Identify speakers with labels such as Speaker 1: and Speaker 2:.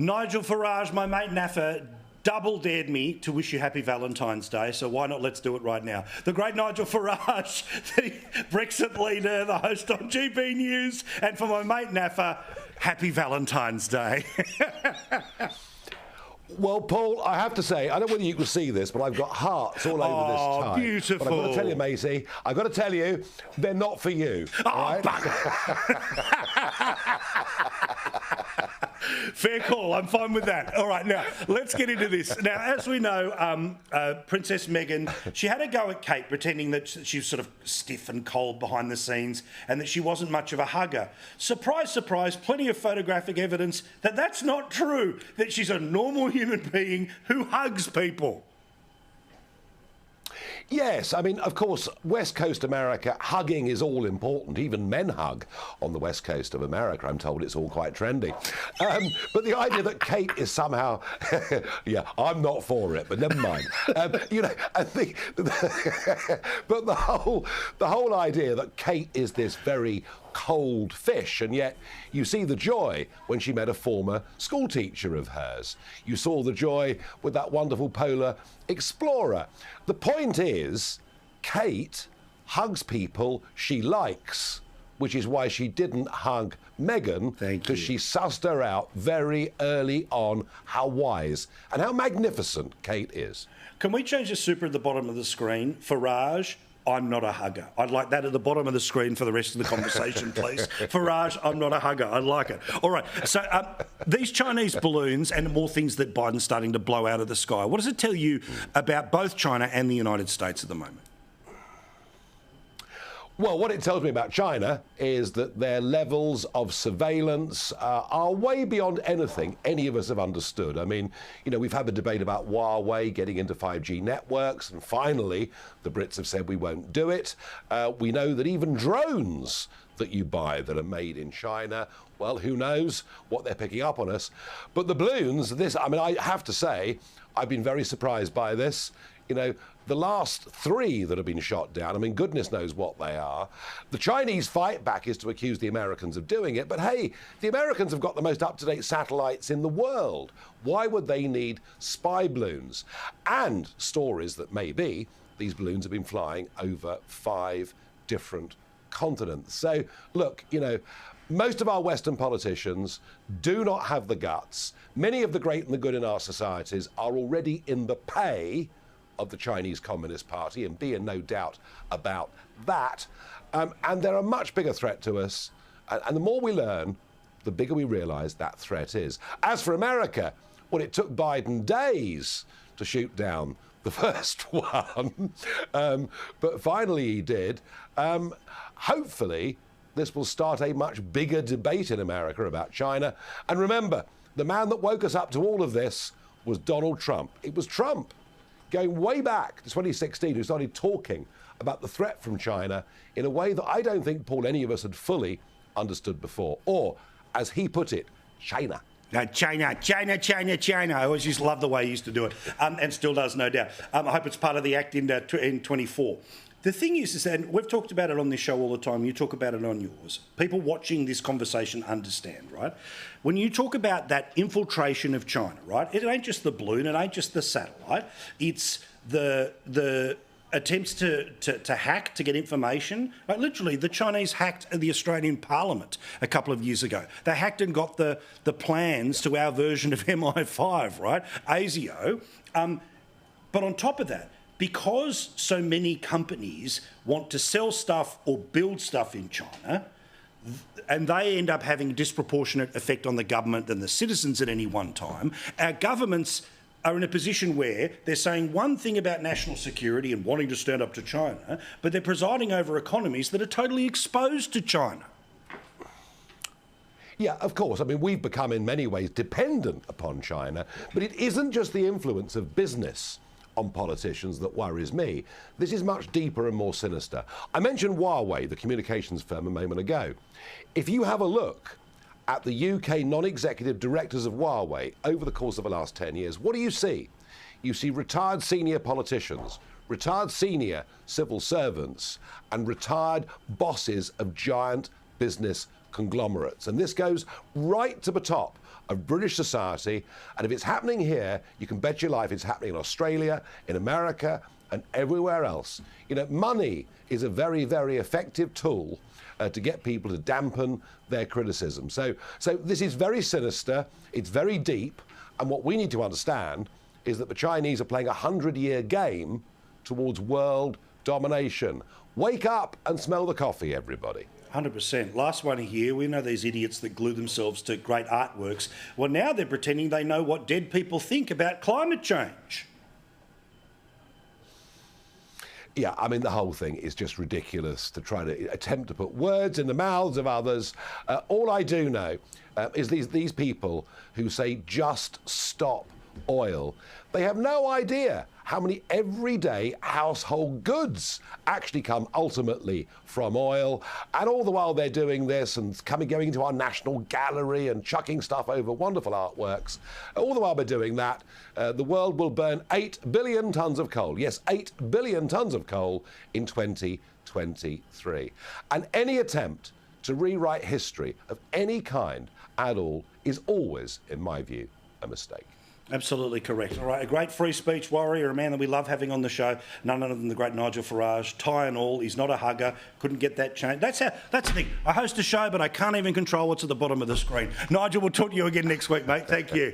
Speaker 1: Nigel Farage, my mate Naffa, double dared me to wish you happy Valentine's Day, so why not let's do it right now. The great Nigel Farage, the Brexit leader, the host on GB News, and for my mate Naffa, happy Valentine's Day.
Speaker 2: Well, Paul, I have to say, I don't know whether you can see this, but I've got hearts all over this tie.
Speaker 1: Beautiful.
Speaker 2: But I've got to tell you, matey, I've got to tell you, they're not for you.
Speaker 1: Oh,
Speaker 2: right?
Speaker 1: Fair call. I'm fine with that. All right, now, let's get into this. Now, as we know, Princess Meghan, she had a go at Kate, pretending that she was sort of stiff and cold behind the scenes and that she wasn't much of a hugger. Surprise, surprise, plenty of photographic evidence that that's not true, that she's a normal human being who hugs people.
Speaker 2: Yes, I mean, of course, West Coast America, hugging is all important. Even men hug on the West Coast of America. I'm told it's all quite trendy. But the idea that Kate is somehow, yeah, I'm not for it, but never mind. I think, but the whole idea that Kate is this very cold fish, and yet you see the joy when she met a former schoolteacher of hers. You saw the joy with that wonderful polar explorer. The point is, Kate hugs people she likes, which is why she didn't hug Meghan, because she sussed her out very early on how wise and how magnificent Kate is.
Speaker 1: Can we change the super at the bottom of the screen? Farage, I'm not a hugger. I'd like that at the bottom of the screen for the rest of the conversation, please. Farage, I'm not a hugger. I like it. All right. So these Chinese balloons and more things that Biden's starting to blow out of the sky, what does it tell you about both China and the United States at the moment?
Speaker 2: Well, what it tells me about China is that their levels of surveillance are way beyond anything any of us have understood. I mean, we've had the debate about Huawei getting into 5G networks, and finally the Brits have said we won't do it. We know that even drones that you buy that are made in China, well, who knows what they're picking up on us. But the balloons, I have to say, I've been very surprised by this. The last 3 that have been shot down, goodness knows what they are. The Chinese fight back is to accuse the Americans of doing it, but hey, the Americans have got the most up-to-date satellites in the world. Why would they need spy balloons? And stories that maybe these balloons have been flying over 5 different continents. So, look, most of our Western politicians do not have the guts. Many of the great and the good in our societies are already in the pay of the Chinese Communist Party, and be in no doubt about that. And they're a much bigger threat to us. And the more we learn, the bigger we realise that threat is. As for America, well, it took Biden days to shoot down the first one. But finally he did. Hopefully, this will start a much bigger debate in America about China. And remember, the man that woke us up to all of this was Donald Trump. It was Trump, going way back to 2016, who started talking about the threat from China in a way that I don't think, Paul, any of us had fully understood before. Or, as he put it, China.
Speaker 1: China. I always used to love the way he used to do it, and still does, no doubt. I hope it's part of the act in 24. The thing is that, and we've talked about it on this show all the time, you talk about it on yours. People watching this conversation understand, right? When you talk about that infiltration of China, right, it ain't just the balloon, it ain't just the satellite, it's the attempts to hack, to get information. Like, literally, the Chinese hacked the Australian Parliament a couple of years ago. They hacked and got the plans to our version of MI5, right, ASIO. But on top of that, because so many companies want to sell stuff or build stuff in China, and they end up having a disproportionate effect on the government and the citizens at any one time, our governments are in a position where they're saying one thing about national security and wanting to stand up to China, but they're presiding over economies that are totally exposed to China.
Speaker 2: Yeah, of course. We've become in many ways dependent upon China, but it isn't just the influence of business on politicians that worries me. This is much deeper and more sinister. I mentioned Huawei, the communications firm, a moment ago. If you have a look at the UK non-executive directors of Huawei over the course of the last 10 years, what do you see? You see retired senior politicians, retired senior civil servants, and retired bosses of giant business conglomerates. And this goes right to the top of British society. And if it's happening here, you can bet your life it's happening in Australia, in America, and everywhere else. You know, money is a very, very effective tool to get people to dampen their criticism. So this is very sinister, it's very deep, and what we need to understand is that the Chinese are playing a 100-year game towards world domination. Wake up and smell the coffee, everybody.
Speaker 1: 100%. Last one here, we know these idiots that glue themselves to great artworks. Well, now they're pretending they know what dead people think about climate change.
Speaker 2: Yeah, I mean, the whole thing is just ridiculous to try to attempt to put words in the mouths of others. All I do know is these people who say just stop oil, they have no idea how many everyday household goods actually come ultimately from oil. And all the while they're doing this and going into our National Gallery and chucking stuff over wonderful artworks, all the while they're doing that, the world will burn 8 billion tonnes of coal. Yes, 8 billion tonnes of coal in 2023. And any attempt to rewrite history of any kind at all is always, in my view, a mistake.
Speaker 1: Absolutely correct. All right, a great free speech warrior, a man that we love having on the show, none other than the great Nigel Farage. Tie and all, he's not a hugger, couldn't get that changed. That's the thing. I host a show, but I can't even control what's at the bottom of the screen. Nigel, we'll talk to you again next week, mate. Thank you.